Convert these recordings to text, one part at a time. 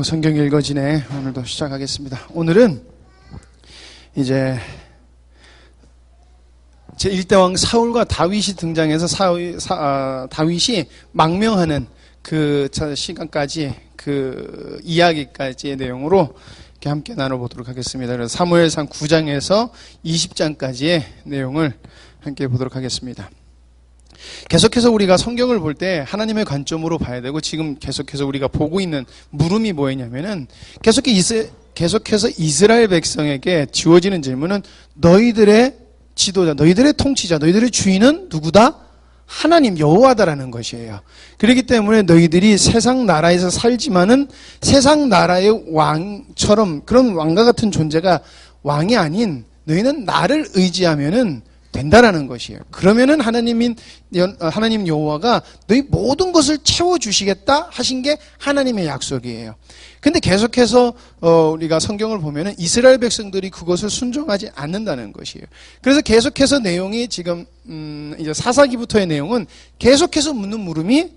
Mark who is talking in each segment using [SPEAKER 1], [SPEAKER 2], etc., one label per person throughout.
[SPEAKER 1] 성경 읽어지네. 오늘도 시작하겠습니다. 오늘은 이제 제1대왕 사울과 다윗이 등장해서 다윗이 망명하는 그 시간까지 그 이야기까지의 내용으로 이렇게 함께 나눠보도록 하겠습니다. 그래서 사무엘상 9장에서 20장까지의 내용을 함께 보도록 하겠습니다. 계속해서 우리가 성경을 볼 때 하나님의 관점으로 봐야 되고, 지금 계속해서 우리가 보고 있는 물음이 뭐였냐면은 계속해서 이스라엘 백성에게 지워지는 질문은 너희들의 지도자, 너희들의 통치자, 너희들의 주인은 누구다? 하나님 여호와다라는 것이에요. 그렇기 때문에 너희들이 세상 나라에서 살지만은 세상 나라의 왕처럼 그런 왕과 같은 존재가 왕이 아닌 너희는 나를 의지하면은 된다라는 것이에요. 그러면은 하나님 여호와가 너희 모든 것을 채워주시겠다 하신 게 하나님의 약속이에요. 근데 계속해서 우리가 성경을 보면은 이스라엘 백성들이 그것을 순종하지 않는다는 것이에요. 그래서 계속해서 내용이 지금 이제 사사기부터의 내용은 계속해서 묻는 물음이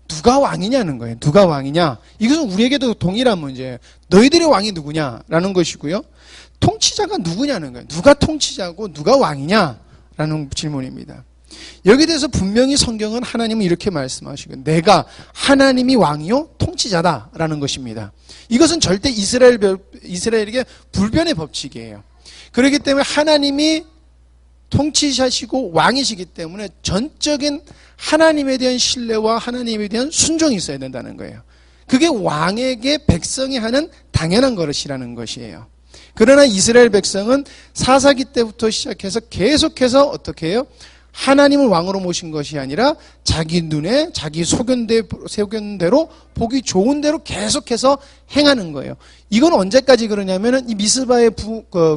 [SPEAKER 1] 누가 왕이냐는 거예요. 누가 왕이냐? 이것은 우리에게도 동일한 문제예요. 너희들의 왕이 누구냐라는 것이고요. 통치자가 누구냐는 거예요. 누가 통치자고 누가 왕이냐라는 질문입니다. 여기에 대해서 분명히 성경은 하나님은 이렇게 말씀하시고, 내가 하나님이 왕이요 통치자다라는 것입니다. 이것은 절대 이스라엘에게 불변의 법칙이에요. 그렇기 때문에 하나님이 통치자시고 왕이시기 때문에 전적인 하나님에 대한 신뢰와 하나님에 대한 순종이 있어야 된다는 거예요. 그게 왕에게 백성이 하는 당연한 것이라는 것이에요. 그러나 이스라엘 백성은 사사기 때부터 시작해서 계속해서 어떻게 해요? 하나님을 왕으로 모신 것이 아니라 자기 눈에 자기 소견대로 보기 좋은 대로 계속해서 행하는 거예요. 이건 언제까지 그러냐면은 이 미스바의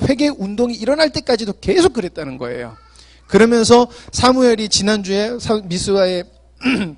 [SPEAKER 1] 회개 운동이 일어날 때까지도 계속 그랬다는 거예요. 그러면서 사무엘이 지난주에 미스바의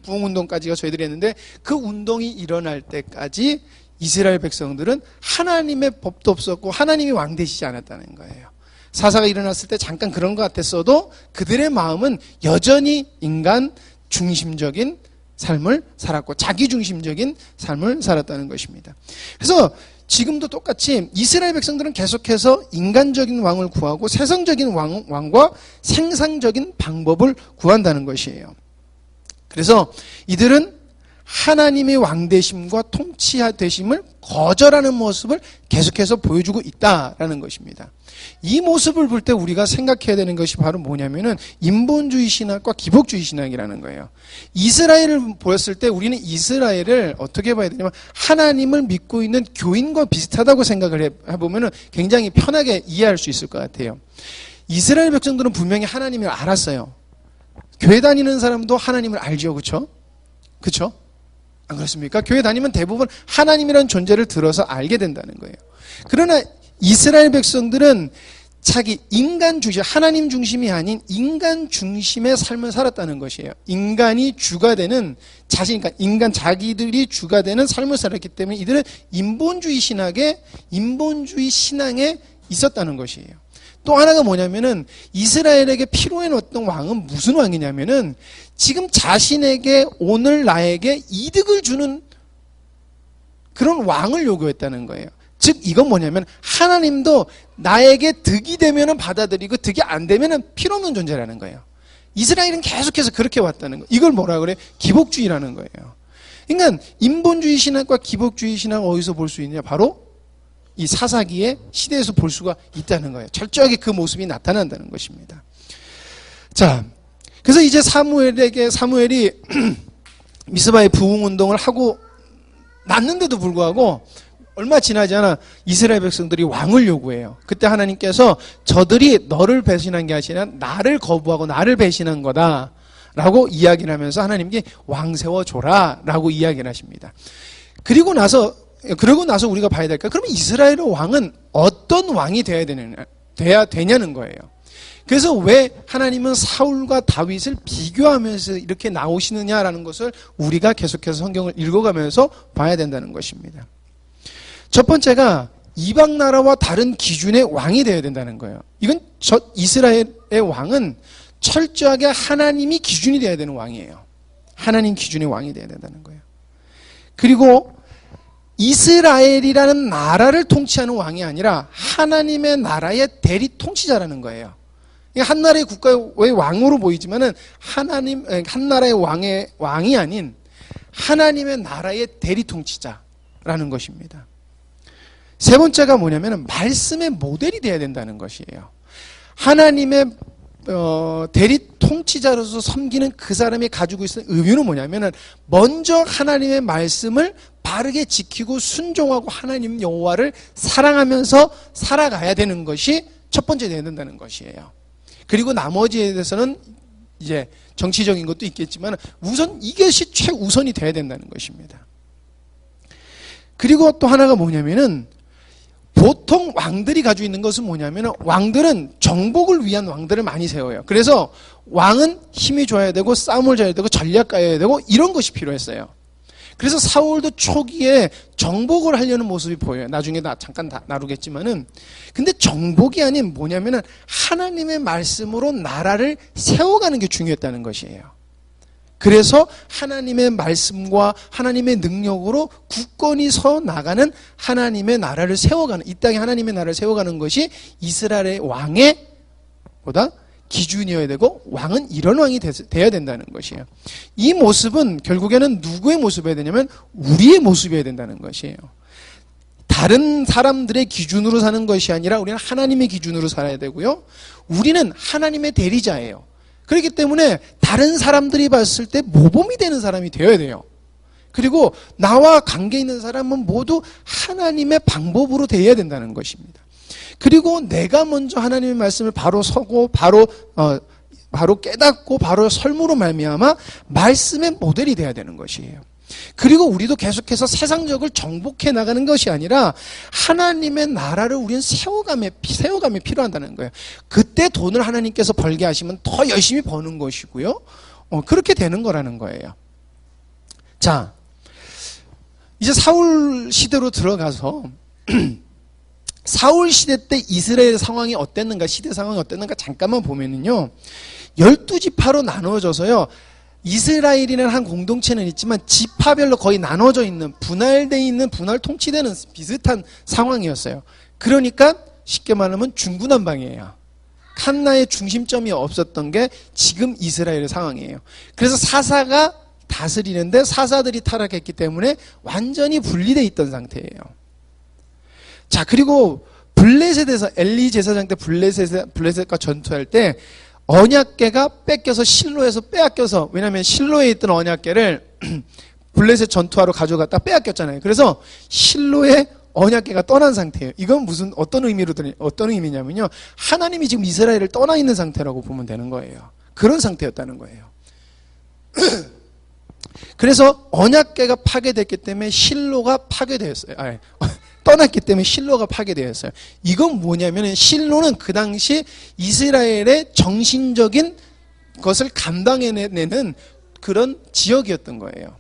[SPEAKER 1] 부흥 운동까지가 저희들이 했는데, 그 운동이 일어날 때까지 이스라엘 백성들은 하나님의 법도 없었고 하나님이 왕 되시지 않았다는 거예요. 사사가 일어났을 때 잠깐 그런 것 같았어도 그들의 마음은 여전히 인간 중심적인 삶을 살았고 자기 중심적인 삶을 살았다는 것입니다. 그래서 지금도 똑같이 이스라엘 백성들은 계속해서 인간적인 왕을 구하고 세상적인 왕과 생산적인 방법을 구한다는 것이에요. 그래서 이들은 하나님의 왕되심과 통치되심을 거절하는 모습을 계속해서 보여주고 있다라는 것입니다. 이 모습을 볼 때 우리가 생각해야 되는 것이 바로 뭐냐면은 인본주의 신학과 기복주의 신학이라는 거예요. 이스라엘을 보았을 때 우리는 이스라엘을 어떻게 봐야 되냐면 하나님을 믿고 있는 교인과 비슷하다고 생각을 해보면은 굉장히 편하게 이해할 수 있을 것 같아요. 이스라엘 백성들은 분명히 하나님을 알았어요. 교회 다니는 사람도 하나님을 알죠, 그렇죠? 그렇죠? 안 그렇습니까? 교회 다니면 대부분 하나님이라는 존재를 들어서 알게 된다는 거예요. 그러나 이스라엘 백성들은 자기 인간 중심, 하나님 중심이 아닌 인간 중심의 삶을 살았다는 것이에요. 인간이 주가 되는 그러니까 자기들이 주가 되는 삶을 살았기 때문에 이들은 인본주의 신앙에 있었다는 것이에요. 또 하나가 뭐냐면은 이스라엘에게 필요했던 왕은 무슨 왕이냐면은 지금 자신에게 오늘 나에게 이득을 주는 그런 왕을 요구했다는 거예요. 즉 이건 뭐냐면 하나님도 나에게 득이 되면은 받아들이고 득이 안 되면은 필요 없는 존재라는 거예요. 이스라엘은 계속해서 그렇게 왔다는 거예요. 이걸 뭐라 그래요? 기복주의라는 거예요. 그러니까 인본주의 신학과 기복주의 신학 어디서 볼 수 있냐? 바로 이 사사기의 시대에서 볼 수가 있다는 거예요. 철저하게 그 모습이 나타난다는 것입니다. 자, 그래서 이제 사무엘이 미스바의 부흥 운동을 하고 났는데도 불구하고 얼마 지나지 않아 이스라엘 백성들이 왕을 요구해요. 그때 하나님께서 저들이 너를 배신한 게 아니라 나를 거부하고 나를 배신한 거다 라고 이야기를 하면서 하나님께 왕 세워줘라 라고 이야기를 하십니다. 그러고 나서 우리가 봐야 될까요? 그러면 이스라엘의 왕은 어떤 왕이 돼야 되냐는 거예요. 그래서 왜 하나님은 사울과 다윗을 비교하면서 이렇게 나오시느냐라는 것을 우리가 계속해서 성경을 읽어가면서 봐야 된다는 것입니다. 첫 번째가 이방 나라와 다른 기준의 왕이 되어야 된다는 거예요. 이건 이스라엘의 왕은 철저하게 하나님이 기준이 되어야 되는 왕이에요. 하나님 기준의 왕이 되어야 된다는 거예요. 그리고 이스라엘이라는 나라를 통치하는 왕이 아니라 하나님의 나라의 대리 통치자라는 거예요. 한 나라의 국가의 왕으로 보이지만은 한 나라의 왕이 아닌 하나님의 나라의 대리 통치자라는 것입니다. 세 번째가 뭐냐면 말씀의 모델이 되어야 된다는 것이에요. 하나님의 대리 통치자로서 섬기는 그 사람이 가지고 있는 의무는 뭐냐면은 먼저 하나님의 말씀을 바르게 지키고 순종하고 하나님 여호와를 사랑하면서 살아가야 되는 것이 첫 번째 되어야 된다는 것이에요. 그리고 나머지에 대해서는 이제 정치적인 것도 있겠지만 우선 이것이 최우선이 되어야 된다는 것입니다. 그리고 또 하나가 뭐냐면은 보통 왕들이 가지고 있는 것은 뭐냐면 왕들은 정복을 위한 왕들을 많이 세워요. 그래서 왕은 힘이 좋아야 되고 싸움을 잘해야 되고 전략가여야 되고 이런 것이 필요했어요. 그래서 사울도 초기에 정복을 하려는 모습이 보여요. 나중에 잠깐 나누겠지만은. 근데 정복이 아닌 뭐냐면은 하나님의 말씀으로 나라를 세워가는 게 중요했다는 것이에요. 그래서 하나님의 말씀과 하나님의 능력으로 굳건히 서 나가는 하나님의 나라를 세워가는, 이 땅에 하나님의 나라를 세워가는 것이 이스라엘의 왕의 기준이어야 되고 왕은 이런 왕이 되어야 된다는 것이에요. 이 모습은 결국에는 누구의 모습이어야 되냐면 우리의 모습이어야 된다는 것이에요. 다른 사람들의 기준으로 사는 것이 아니라 우리는 하나님의 기준으로 살아야 되고요. 우리는 하나님의 대리자예요. 그렇기 때문에 다른 사람들이 봤을 때 모범이 되는 사람이 되어야 돼요. 그리고 나와 관계 있는 사람은 모두 하나님의 방법으로 되어야 된다는 것입니다. 그리고 내가 먼저 하나님의 말씀을 바로 서고 바로 깨닫고 바로 설무로 말미암아 말씀의 모델이 되어야 되는 것이에요. 그리고 우리도 계속해서 세상적을 정복해 나가는 것이 아니라 하나님의 나라를 우리는 세워감에 필요하다는 거예요. 그때 돈을 하나님께서 벌게 하시면 더 열심히 버는 것이고요. 그렇게 되는 거라는 거예요. 자, 이제 사울 시대로 들어가서 사울 시대 때 이스라엘 상황이 어땠는가, 시대 상황이 어땠는가 잠깐만 보면은요, 12지파로 나누어져서요, 이스라엘이라는 한 공동체는 있지만 지파별로 거의 나눠져 있는, 분할되어 있는, 분할 통치되는 비슷한 상황이었어요. 그러니까 쉽게 말하면 중구난방이에요. 하나의 중심점이 없었던 게 지금 이스라엘의 상황이에요. 그래서 사사가 다스리는데 사사들이 타락했기 때문에 완전히 분리되어 있던 상태예요. 자, 그리고 블레셋에서 엘리 제사장 때 블레셋과 전투할 때 언약궤가 뺏겨서 실로에서 빼앗겨서, 왜냐하면 실로에 있던 언약궤를 블레셋 전투하러 가져갔다 빼앗겼잖아요. 그래서 실로에 언약궤가 떠난 상태예요. 이건 어떤 의미냐면요, 하나님이 지금 이스라엘을 떠나 있는 상태라고 보면 되는 거예요. 그런 상태였다는 거예요. 그래서 언약궤가 파괴됐기 때문에 실로가 파괴되었어요. 떠났기 때문에 실로가 파괴되었어요. 이건 뭐냐면 실로는 그 당시 이스라엘의 정신적인 것을 감당해내는 그런 지역이었던 거예요.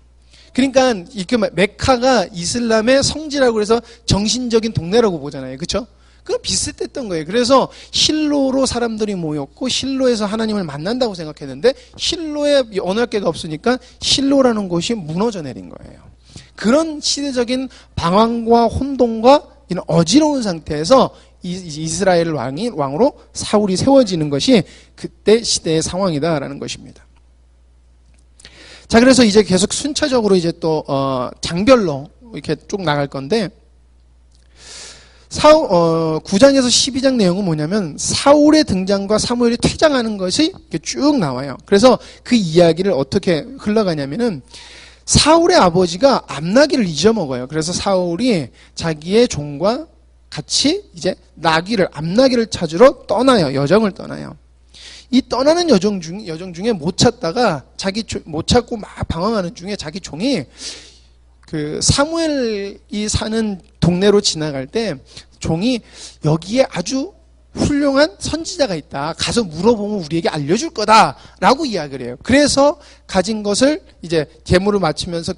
[SPEAKER 1] 그러니까 이렇게 메카가 이슬람의 성지라고 해서 정신적인 동네라고 보잖아요. 그렇죠? 그건 비슷했던 거예요. 그래서 실로로 사람들이 모였고 실로에서 하나님을 만난다고 생각했는데 실로에 언약궤가 없으니까 실로라는 곳이 무너져 내린 거예요. 그런 시대적인 방황과 혼돈과 이런 어지러운 상태에서 이스라엘 왕으로 사울이 세워지는 것이 그때 시대의 상황이다라는 것입니다. 자, 그래서 이제 계속 순차적으로 이제 또 장별로 이렇게 쭉 나갈 건데, 9장에서 12장 내용은 뭐냐면 사울의 등장과 사무엘이 퇴장하는 것이 이렇게 쭉 나와요. 그래서 그 이야기를 어떻게 흘러가냐면은 사울의 아버지가 암나귀를 잊어먹어요. 그래서 사울이 자기의 종과 같이 이제 암나귀를 찾으러 떠나요. 여정을 떠나요. 이 떠나는 여정 중에 못 찾다가 못 찾고 막 방황하는 중에 자기 종이 그 사무엘이 사는 동네로 지나갈 때 종이 여기에 아주 훌륭한 선지자가 있다. 가서 물어보면 우리에게 알려줄 거다라고 이야기를 해요. 그래서 가진 것을 이제 제물을 바치면서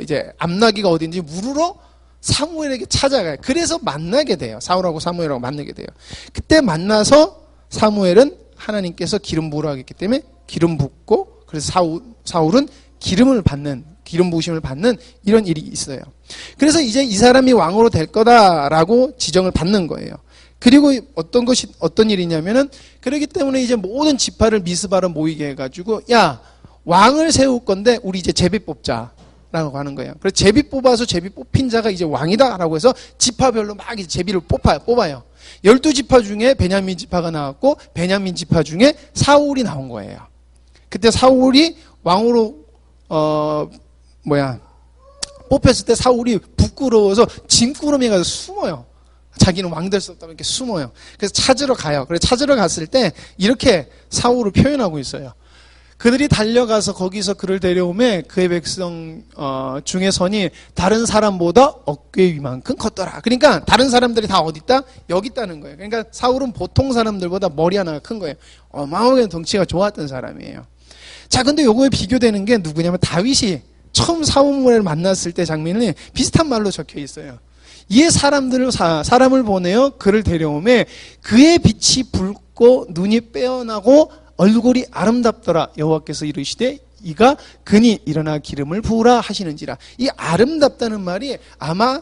[SPEAKER 1] 이제 암나귀가 어딘지 물으러 사무엘에게 찾아가요. 그래서 만나게 돼요. 사울하고 사무엘하고 만나게 돼요. 그때 만나서 사무엘은 하나님께서 기름 부으라고 했기 때문에 기름 붓고, 그래서 사울은 기름 부으심을 받는 이런 일이 있어요. 그래서 이제 이 사람이 왕으로 될 거다라고 지정을 받는 거예요. 그리고 어떤 일이냐면은, 그렇기 때문에 이제 모든 지파를 미스바로 모이게 해가지고, 야, 왕을 세울 건데, 우리 이제 제비 뽑자. 라고 하는 거예요. 그래서 제비 뽑아서 제비 뽑힌 자가 이제 왕이다. 라고 해서 지파별로 막 이제 제비를 뽑아요. 12지파 중에 베냐민 지파가 나왔고, 베냐민 지파 중에 사울이 나온 거예요. 그때 사울이 왕으로, 뽑혔을 때 사울이 부끄러워서 짐꾸러미에 가서 숨어요. 자기는 왕 될 수 없다고 이렇게 숨어요. 그래서 찾으러 가요. 그래서 찾으러 갔을 때 이렇게 사울을 표현하고 있어요. 그들이 달려가서 거기서 그를 데려오매 그의 백성 중에 선이 다른 사람보다 어깨 위만큼 컸더라. 그러니까 다른 사람들이 다 어디 있다? 여기 있다는 거예요. 그러니까 사울은 보통 사람들보다 머리 하나가 큰 거예요. 어마어마하게 덩치가 좋았던 사람이에요. 자, 근데 요거에 비교되는 게 누구냐면 다윗이 처음 사무엘을 만났을 때 장면이 비슷한 말로 적혀 있어요. 이에 사람을 보내어 그를 데려오매 그의 빛이 붉고 눈이 빼어나고 얼굴이 아름답더라. 여호와께서 이르시되 이가 그니 일어나 기름을 부으라 하시는지라. 이 아름답다는 말이 아마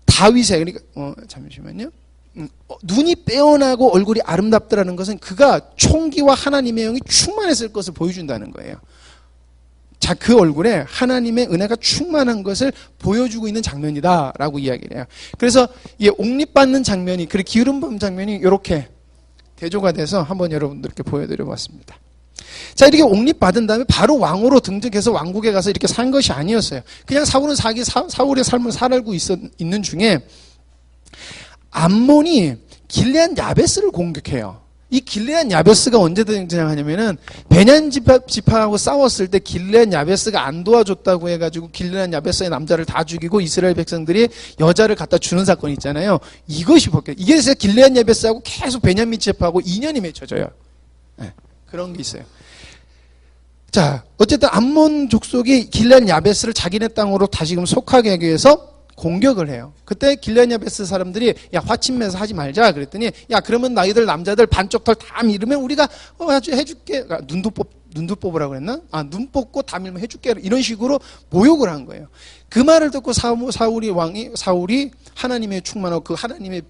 [SPEAKER 1] 다윗의, 그러니까 잠시만요. 눈이 빼어나고 얼굴이 아름답더라는 것은 그가 총기와 하나님의 영이 충만했을 것을 보여준다는 거예요. 자, 그 얼굴에 하나님의 은혜가 충만한 것을 보여주고 있는 장면이다라고 이야기를 해요. 그래서 이 옥립받는 장면이, 그리고 기름 부음 장면이 이렇게 대조가 돼서 한번 여러분들께 보여드려 봤습니다. 자, 이렇게 옥립받은 다음에 바로 왕으로 등극해서 왕국에 가서 이렇게 산 것이 아니었어요. 그냥 사울의 삶을 살고 있는 중에 암몬이 길레앗 야베스를 공격해요. 이 길레앗 야베스가 언제 등장하냐면은 베냐민 지파하고 싸웠을 때 길레앗 야베스가 안 도와줬다고 해가지고 길레앗 야베스의 남자를 다 죽이고 이스라엘 백성들이 여자를 갖다 주는 사건이 있잖아요. 이것이 벗겨. 이게 그래서 길레앗 야베스하고 계속 베냐민 지파하고 인연이 맺혀져요. 네, 그런 게 있어요. 자, 어쨌든 암몬 족속이 길레앗 야베스를 자기네 땅으로 다시금 속하게 하기 위해서 공격을 해요. 그때 길레앗 야베스 사람들이 야, 화친매서 하지 말자 그랬더니 야, 그러면 너희들 남자들 반쪽 털 다 밀으면 우리가 해줄게. 눈도 뽑으라고 그랬나? 눈 뽑고 다 밀면 해줄게. 이런 식으로 모욕을 한 거예요. 그 말을 듣고 사울이 하나님의 충만하고 그 하나님의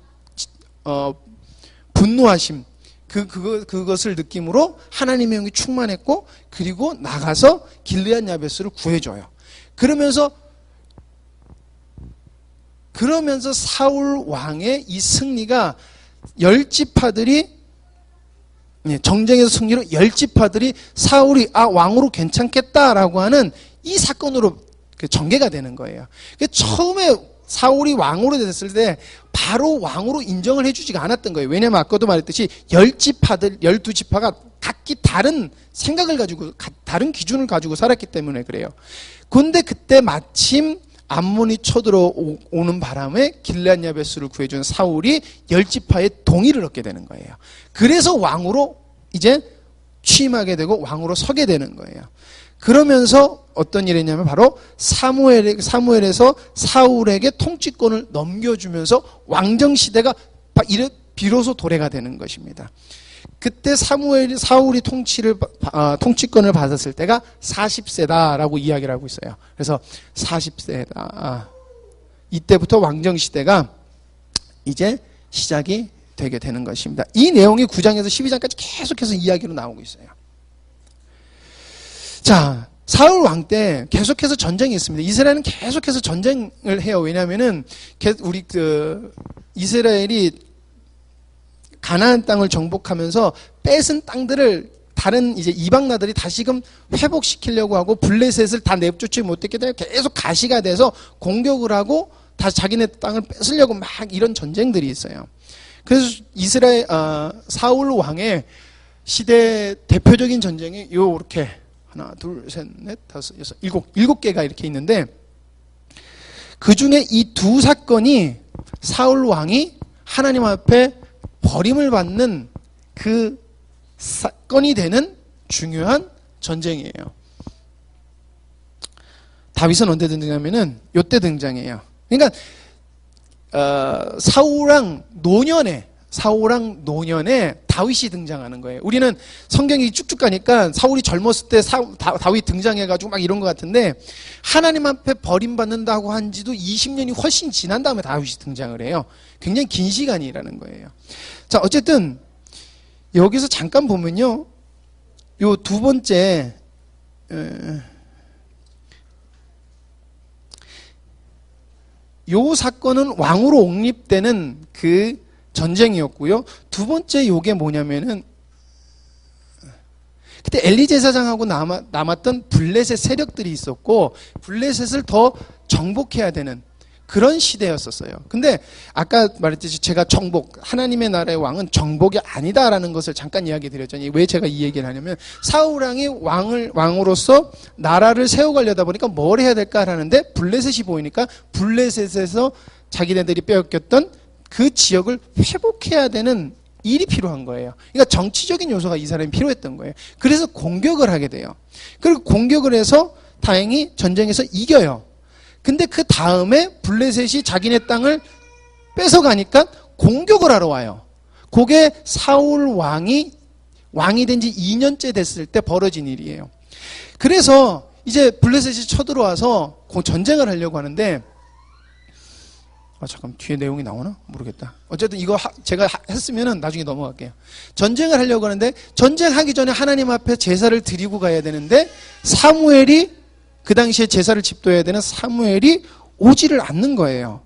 [SPEAKER 1] 분노하심 그것을 느낌으로 하나님의 영이 충만했고, 그리고 나가서 길레앗 야베스를 구해줘요. 그러면서 사울 왕의 이 승리가 정쟁에서 승리로 10지파들이 사울이 왕으로 괜찮겠다라고 하는 이 사건으로 전개가 되는 거예요. 처음에 사울이 왕으로 됐을 때 바로 왕으로 인정을 해주지가 않았던 거예요. 왜냐하면 아까도 말했듯이 12지파가 각기 다른 생각을 가지고 다른 기준을 가지고 살았기 때문에 그래요. 그런데 그때 마침 암몬이 쳐들어오는 바람에 길레앗 야베스를 구해준 사울이 10지파의 동의를 얻게 되는 거예요. 그래서 왕으로 이제 취임하게 되고 왕으로 서게 되는 거예요. 그러면서 어떤 일이 있냐면 바로 사무엘에서 사울에게 통치권을 넘겨주면서 왕정시대가 비로소 도래가 되는 것입니다. 그때 사울이 통치권을 받았을 때가 40세다라고 이야기를 하고 있어요. 그래서 40세다. 이때부터 왕정시대가 이제 시작이 되게 되는 것입니다. 이 내용이 9장에서 12장까지 계속해서 이야기로 나오고 있어요. 자, 사울 왕 때 계속해서 전쟁이 있습니다. 이스라엘은 계속해서 전쟁을 해요. 왜냐하면은 우리 이스라엘이 가나안 땅을 정복하면서 뺏은 땅들을 다른 이제 이방 나라들이 다시금 회복시키려고 하고 블레셋을 다 내쫓지 못했기 때문에 계속 가시가 돼서 공격을 하고 다시 자기네 땅을 뺏으려고 막 이런 전쟁들이 있어요. 그래서 사울 왕의 시대 대표적인 전쟁이 요렇게 하나, 둘, 셋, 넷, 다섯, 여섯, 일곱 개가 이렇게 있는데, 그 중에 이 두 사건이 사울 왕이 하나님 앞에 버림을 받는 그 사건이 되는 중요한 전쟁이에요. 다윗은 언제 등장하면은 요때 등장해요. 그러니까 사울왕 노년에 사울왕 노년에 다윗이 등장하는 거예요. 우리는 성경이 쭉쭉 가니까 사울이 젊었을 때 다윗 등장해가지고 막 이런 것 같은데 하나님 앞에 버림받는다고 한 지도 20년이 훨씬 지난 다음에 다윗이 등장을 해요. 굉장히 긴 시간이라는 거예요. 자, 어쨌든 여기서 잠깐 보면요. 요 두 번째 요 사건은 왕으로 옹립되는 그 전쟁이었고요. 두 번째 요게 뭐냐면은 그때 엘리 제사장하고 남았던 블레셋 세력들이 있었고 블레셋을 더 정복해야 되는 그런 시대였었어요. 근데 아까 말했듯이 제가 정복, 하나님의 나라의 왕은 정복이 아니다라는 것을 잠깐 이야기 드렸잖아요. 왜 제가 이 얘기를 하냐면 사울왕이 왕으로서 나라를 세워가려다 보니까 뭘 해야 될까라는데 블레셋이 보이니까 블레셋에서 자기네들이 빼앗겼던 그 지역을 회복해야 되는 일이 필요한 거예요. 그러니까 정치적인 요소가 이 사람이 필요했던 거예요. 그래서 공격을 하게 돼요. 그리고 공격을 해서 다행히 전쟁에서 이겨요. 근데 그 다음에 블레셋이 자기네 땅을 뺏어가니까 공격을 하러 와요. 그게 사울 왕이 된 지 2년째 됐을 때 벌어진 일이에요. 그래서 이제 블레셋이 쳐들어와서 전쟁을 하려고 하는데 잠깐 뒤에 내용이 나오나? 모르겠다. 어쨌든 이거 제가 했으면은 나중에 넘어갈게요. 전쟁을 하려고 하는데 전쟁하기 전에 하나님 앞에 제사를 드리고 가야 되는데 사무엘이 그 당시에 제사를 집도해야 되는 사무엘이 오지를 않는 거예요.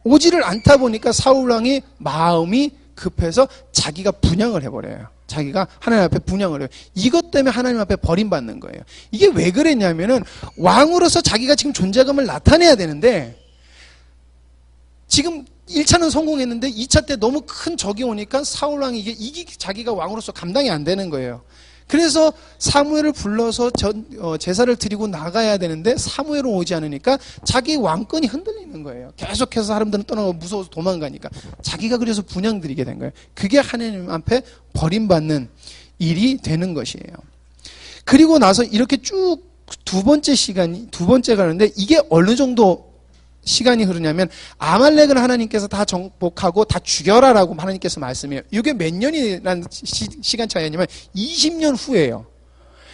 [SPEAKER 1] 오지를 않다 보니까 사울왕이 마음이 급해서 자기가 분향을 해버려요. 자기가 하나님 앞에 분향을 해요. 이것 때문에 하나님 앞에 버림받는 거예요. 이게 왜 그랬냐면은 왕으로서 자기가 지금 존재감을 나타내야 되는데 지금 1차는 성공했는데 2차 때 너무 큰 적이 오니까 사울왕이 이게 자기가 왕으로서 감당이 안 되는 거예요. 그래서 사무엘을 불러서 제사를 드리고 나가야 되는데 사무엘은 오지 않으니까 자기 왕권이 흔들리는 거예요. 계속해서 사람들은 떠나고 무서워서 도망가니까 자기가 그래서 분향드리게 된 거예요. 그게 하나님 앞에 버림받는 일이 되는 것이에요. 그리고 나서 이렇게 쭉 두 번째 가는데 이게 어느 정도 시간이 흐르냐면 아말렉을 하나님께서 다 정복하고 다 죽여라라고 하나님께서 말씀해요. 이게 몇 년이라는 시간 차이냐면 20년 후예요.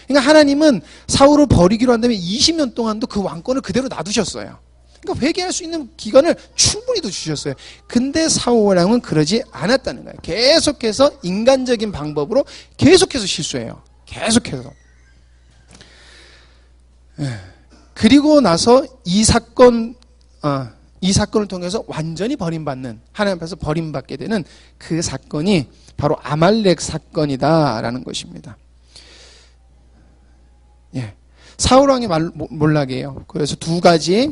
[SPEAKER 1] 그러니까 하나님은 사울을 버리기로 한 다음에 20년 동안도 그 왕권을 그대로 놔두셨어요. 그러니까 회개할 수 있는 기간을 충분히 더 주셨어요. 근데 사울 왕은 그러지 않았다는 거예요. 계속해서 인간적인 방법으로 계속해서 실수해요. 계속해서. 그리고 나서 이 사건을 통해서 완전히 버림받는, 하나님 앞에서 버림받게 되는 그 사건이 바로 아말렉 사건이다라는 것입니다. 예. 사울왕의 몰락이에요. 그래서 두 가지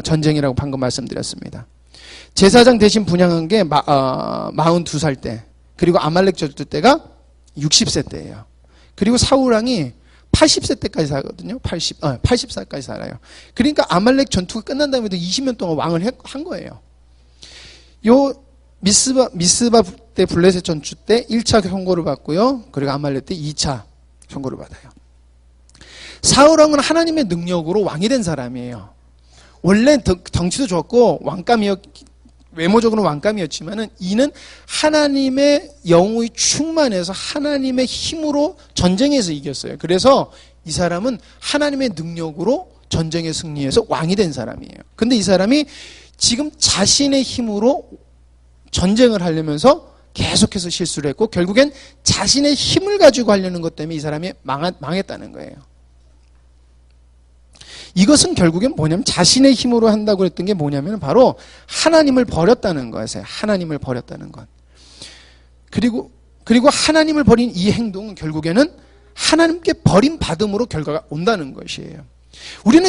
[SPEAKER 1] 전쟁이라고 방금 말씀드렸습니다. 제사장 대신 분향한 게 42살 때, 그리고 아말렉 전투 때가 60세 때예요. 그리고 사울왕이 80세 때까지 살거든요. 80살까지 살아요. 그러니까 아말렉 전투가 끝난 다음에도 20년 동안 왕을 한 거예요. 요 미스바 때 블레셋 전투 때 1차 선고를 받고요. 그리고 아말렉 때 2차 선고를 받아요. 사울왕은 하나님의 능력으로 왕이 된 사람이에요. 원래 덩치도 좋았고 외모적으로는 왕감이었지만은 이는 하나님의 영의 충만해서 하나님의 힘으로 전쟁에서 이겼어요. 그래서 이 사람은 하나님의 능력으로 전쟁에 승리해서 왕이 된 사람이에요. 근데 이 사람이 지금 자신의 힘으로 전쟁을 하려면서 계속해서 실수를 했고 결국엔 자신의 힘을 가지고 하려는 것 때문에 이 사람이 망했다는 거예요. 이것은 결국엔 뭐냐면 자신의 힘으로 한다고 했던 게 뭐냐면 바로 하나님을 버렸다는 거였어요. 하나님을 버렸다는 것. 그리고 하나님을 버린 이 행동은 결국에는 하나님께 버림받음으로 결과가 온다는 것이에요. 우리는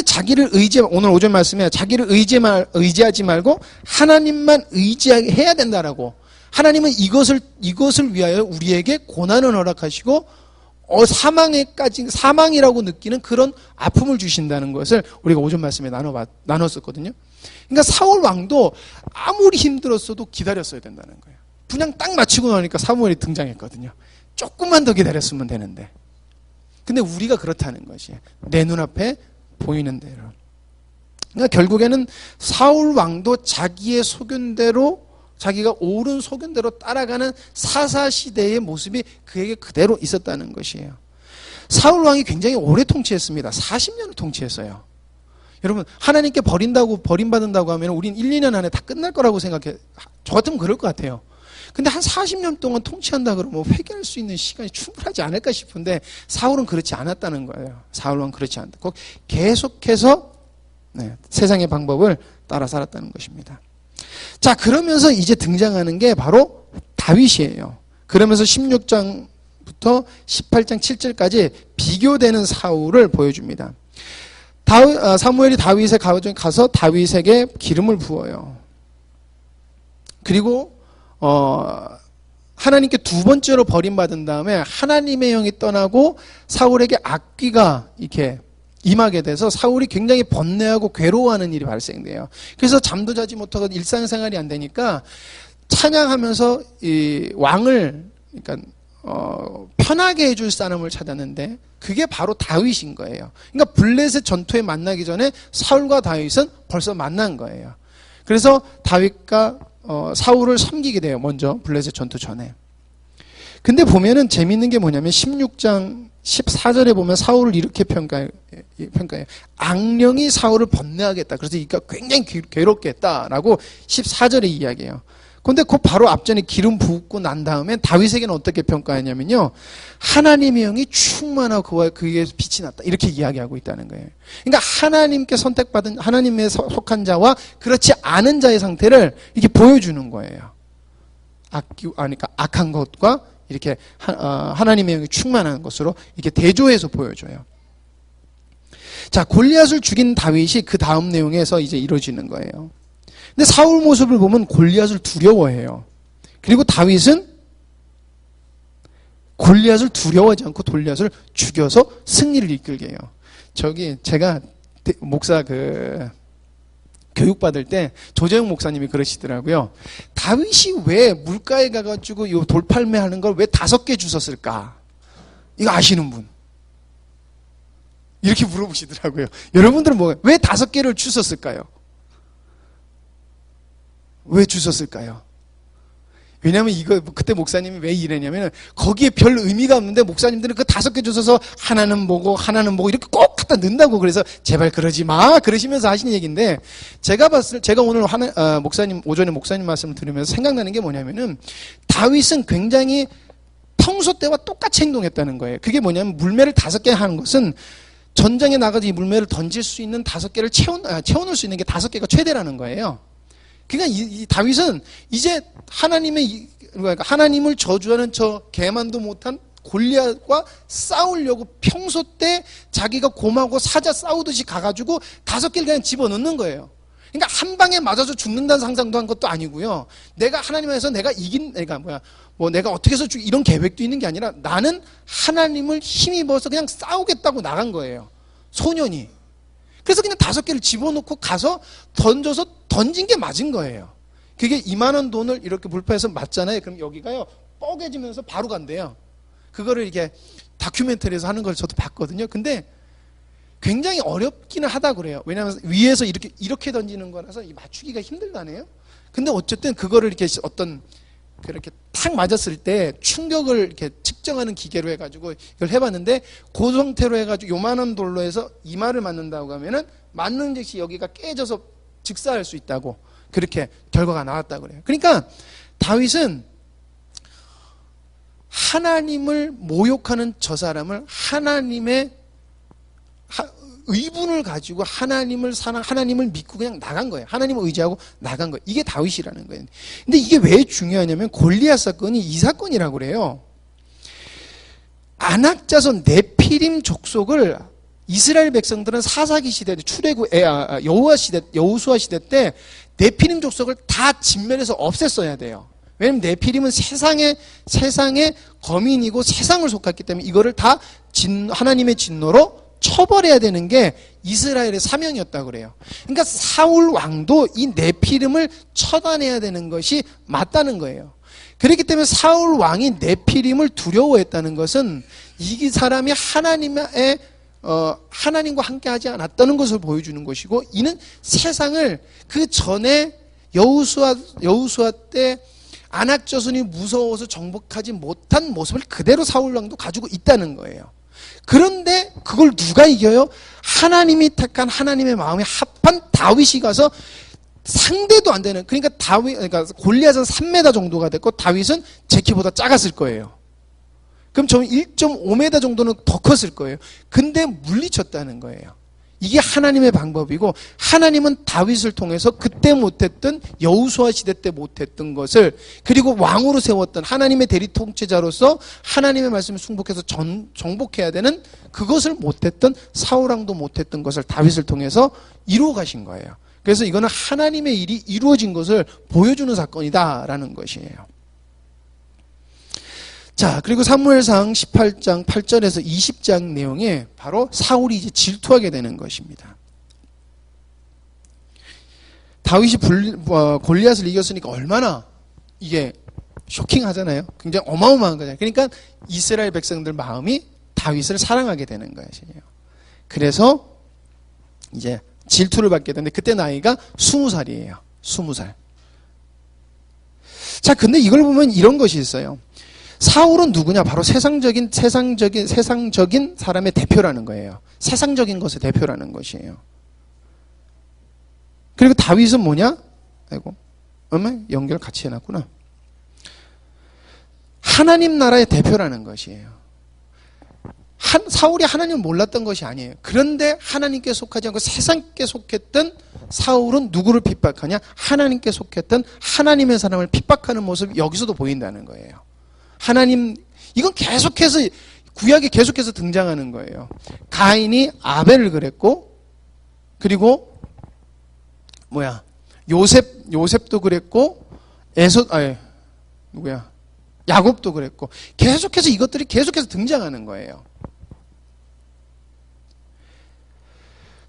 [SPEAKER 1] 오늘 오전 말씀에 자기를 의지하지 말고 하나님만 의지해야 된다라고. 하나님은 이것을 위하여 우리에게 고난을 허락하시고 사망이라고 느끼는 그런 아픔을 주신다는 것을 우리가 오전 말씀에 나눴었거든요. 그러니까 사울 왕도 아무리 힘들었어도 기다렸어야 된다는 거예요. 그냥 딱 마치고 나니까 사무엘이 등장했거든요. 조금만 더 기다렸으면 되는데. 근데 우리가 그렇다는 것이에요. 내 눈앞에 보이는 대로. 그러니까 결국에는 사울 왕도 자기의 소견대로 자기가 옳은 소견대로 따라가는 사사시대의 모습이 그에게 그대로 있었다는 것이에요. 사울 왕이 굉장히 오래 통치했습니다. 40년을 통치했어요. 여러분, 하나님께 버림받는다고 하면 우린 1, 2년 안에 다 끝날 거라고 생각해. 저 같으면 그럴 것 같아요. 근데 한 40년 동안 통치한다 그러면 회개할 수 있는 시간이 충분하지 않을까 싶은데 사울은 그렇지 않았다는 거예요. 사울 왕은 그렇지 않고 계속해서 세상의 방법을 따라 살았다는 것입니다. 자, 그러면서 이제 등장하는 게 바로 다윗이에요. 그러면서 16장부터 18장 7절까지 비교되는 사울을 보여줍니다. 사무엘이 다윗의 가정에 가서 다윗에게 기름을 부어요. 그리고 하나님께 두 번째로 버림받은 다음에 하나님의 영이 떠나고 사울에게 악귀가 이렇게 임하게 돼서 사울이 굉장히 번뇌하고 괴로워하는 일이 발생돼요. 그래서 잠도 자지 못하고 일상생활이 안 되니까 찬양하면서 이 왕을 그러니까 편하게 해줄 사람을 찾았는데 그게 바로 다윗인 거예요. 그러니까 블레셋 전투에 만나기 전에 사울과 다윗은 벌써 만난 거예요. 그래서 다윗과 사울을 섬기게 돼요. 먼저 블레셋 전투 전에. 근데 보면은 재밌는 게 뭐냐면 16장 14절에 보면 사울을 이렇게 평가해요. 악령이 사울을 번뇌하겠다. 그래서 이가 굉장히 괴롭게 했다라고 14절에 이야기해요. 근데 그 바로 앞전에 기름 붓고 난 다음에 다윗에게는 어떻게 평가하냐면요. 하나님의 영이 충만하고 그에게 빛이 났다. 이렇게 이야기하고 있다는 거예요. 그러니까 하나님께 선택받은 하나님에 속한 자와 그렇지 않은 자의 상태를 이렇게 보여주는 거예요. 그러니까 악한 것과 이렇게 하나님의 영이 충만한 것으로 이렇게 대조해서 보여줘요. 자, 골리앗을 죽인 다윗이 그 다음 내용에서 이제 이루어지는 거예요. 근데 사울 모습을 보면 골리앗을 두려워해요. 그리고 다윗은 골리앗을 두려워하지 않고 골리앗을 죽여서 승리를 이끌게 해요. 제가 목사 교육받을 때 조재영 목사님이 그러시더라고요. 다윗이 왜 물가에 가가지고 이 돌팔매 하는 걸 왜 5개 주웠을까? 이거 아시는 분? 이렇게 물어보시더라고요. 여러분들은 왜 5개를 주웠을까요? 왜 주셨을까요? 왜냐면 그때 목사님이 왜 이랬냐면 거기에 별 의미가 없는데 목사님들은 그 5개 주셔서 하나는 보고 이렇게 꼭 갖다 넣는다고 그래서 제발 그러지 마 그러시면서 하시는 얘기인데 제가 오늘 오전에 목사님 말씀을 들으면서 생각나는 게 뭐냐면은 다윗은 굉장히 평소 때와 똑같이 행동했다는 거예요. 그게 뭐냐면 물매를 5개 하는 것은 전장에 나가서 이 물매를 던질 수 있는 5개를 채워놓을 수 있는 게 5개가 최대라는 거예요. 그러니까 이 다윗은 이제 하나님을 저주하는 저 개만도 못한 골리앗과 싸우려고 평소 때 자기가 곰하고 사자 싸우듯이 가가지고 5개를 그냥 집어넣는 거예요. 그러니까 한 방에 맞아서 죽는다는 상상도 한 것도 아니고요. 내가 하나님 안에서 내가 내가 어떻게 해서 이런 계획도 있는 게 아니라 나는 하나님을 힘입어서 그냥 싸우겠다고 나간 거예요. 소년이. 그래서 그냥 5개를 집어넣고 가서 던진 게 맞은 거예요. 그게 2만 원 돈을 이렇게 불패해서 맞잖아요. 그럼 여기가요 뻐개지면서 바로 간대요. 그거를 이렇게 다큐멘터리에서 하는 걸 저도 봤거든요. 근데 굉장히 어렵기는 하다 그래요. 왜냐하면 위에서 이렇게 던지는 거라서 맞추기가 힘들다네요. 근데 어쨌든 그거를 이렇게 그렇게 탁 맞았을 때 충격을 이렇게 측정하는 기계로 해가지고 이걸 해봤는데 그 상태로 해가지고 요만한 돌로 해서 이마를 맞는다고 하면은 맞는 즉시 여기가 깨져서 직사할 수 있다고 그렇게 결과가 나왔다고 그래요. 그러니까 다윗은 하나님을 모욕하는 저 사람을 의분을 가지고 하나님을 믿고 그냥 나간 거예요. 하나님을 의지하고 나간 거예요. 이게 다윗이라는 거예요. 근데 이게 왜 중요하냐면 골리앗 사건이 이 사건이라고 그래요. 아낙자손 네피림 족속을 이스라엘 백성들은 사사기 시대 여호수아 시대 때 네피림 족속을 다 진멸해서 없앴어야 돼요. 왜냐면 네피림은 세상의 거민이고 세상을 속했기 때문에 이거를 다 하나님의 진노로 처벌해야 되는 게 이스라엘의 사명이었다고 그래요. 그러니까 사울 왕도 이 네피림을 처단해야 되는 것이 맞다는 거예요. 그렇기 때문에 사울 왕이 네피림을 두려워했다는 것은 이 사람이 하나님과 함께하지 않았다는 것을 보여주는 것이고, 이는 세상을 그 전에 여호수아 때 아낙 자손이 무서워서 정복하지 못한 모습을 그대로 사울 왕도 가지고 있다는 거예요. 그런데 그걸 누가 이겨요? 하나님이 택한 하나님의 마음에 합한 다윗이 가서 상대도 안 되는, 그러니까 골리앗은 3m 정도가 됐고 다윗은 제 키보다 작았을 거예요. 그럼 저 1.5m 정도는 더 컸을 거예요. 근데 물리쳤다는 거예요. 이게 하나님의 방법이고, 하나님은 다윗을 통해서 그때 못했던, 여호수아 시대 때 못했던 것을, 그리고 왕으로 세웠던 하나님의 대리 통치자로서 하나님의 말씀을 순복해서 정복해야 되는 그것을 못했던, 사울 왕도 못했던 것을 다윗을 통해서 이루어 가신 거예요. 그래서 이거는 하나님의 일이 이루어진 것을 보여주는 사건이다라는 것이에요. 자, 그리고 사무엘상 18장 8절에서 20장 내용에 바로 사울이 이제 질투하게 되는 것입니다. 다윗이 골리앗을 이겼으니까 얼마나 이게 쇼킹하잖아요. 굉장히 어마어마한 거잖아요. 그러니까 이스라엘 백성들 마음이 다윗을 사랑하게 되는 것이에요. 그래서 이제 질투를 받게 되는데 그때 나이가 20살이에요. 20살. 자, 근데 이걸 보면 이런 것이 있어요. 사울은 누구냐? 바로 세상적인 사람의 대표라는 거예요. 세상적인 것의 대표라는 것이에요. 그리고 다윗은 뭐냐? 아이고, 연결 같이 해놨구나. 하나님 나라의 대표라는 것이에요. 사울이 하나님을 몰랐던 것이 아니에요. 그런데 하나님께 속하지 않고 세상께 속했던 사울은 누구를 핍박하냐? 하나님께 속했던 하나님의 사람을 핍박하는 모습이 여기서도 보인다는 거예요. 하나님, 이건 계속해서, 구약에 계속해서 등장하는 거예요. 가인이 아벨을 그랬고, 그리고, 요셉도 그랬고, 야곱도 그랬고, 계속해서 이것들이 계속해서 등장하는 거예요.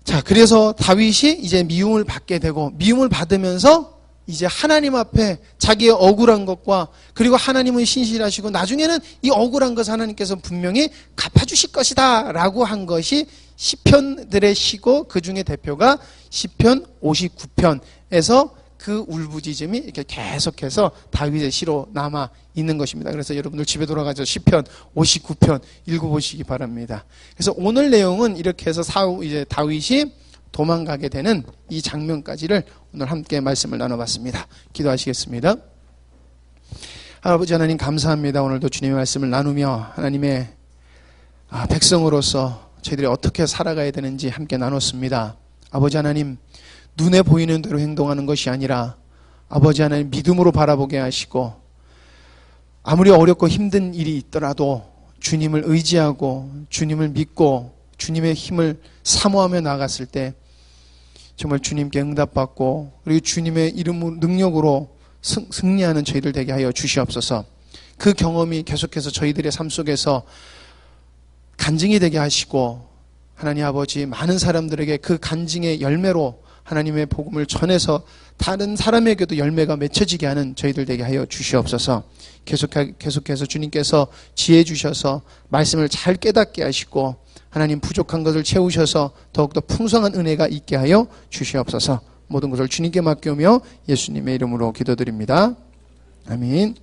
[SPEAKER 1] 자, 그래서 다윗이 이제 미움을 받게 되고, 미움을 받으면서 이제 하나님 앞에 자기의 억울한 것과, 그리고 하나님은 신실하시고 나중에는 이 억울한 것을 하나님께서 분명히 갚아주실 것이다 라고 한 것이 시편들의 시고, 그 중에 대표가 시편 59편에서 그 울부짖음이 이렇게 계속해서 다윗의 시로 남아 있는 것입니다. 그래서 여러분들 집에 돌아가서 시편 59편 읽어보시기 바랍니다. 그래서 오늘 내용은 이렇게 해서 이제 다윗이 도망가게 되는 이 장면까지를 오늘 함께 말씀을 나눠봤습니다. 기도하시겠습니다. 아버지 하나님 감사합니다. 오늘도 주님의 말씀을 나누며 하나님의 백성으로서 저희들이 어떻게 살아가야 되는지 함께 나눴습니다. 아버지 하나님, 눈에 보이는 대로 행동하는 것이 아니라 아버지 하나님 믿음으로 바라보게 하시고, 아무리 어렵고 힘든 일이 있더라도 주님을 의지하고 주님을 믿고 주님의 힘을 사모하며 나갔을 때 정말 주님께 응답받고, 그리고 주님의 이름 능력으로 승리하는 저희들 되게 하여 주시옵소서. 그 경험이 계속해서 저희들의 삶 속에서 간증이 되게 하시고, 하나님 아버지 많은 사람들에게 그 간증의 열매로 하나님의 복음을 전해서 다른 사람에게도 열매가 맺혀지게 하는 저희들 되게 하여 주시옵소서. 계속해서 주님께서 지혜 주셔서 말씀을 잘 깨닫게 하시고, 하나님 부족한 것을 채우셔서 더욱더 풍성한 은혜가 있게 하여 주시옵소서. 모든 것을 주님께 맡기며 예수님의 이름으로 기도드립니다. 아멘.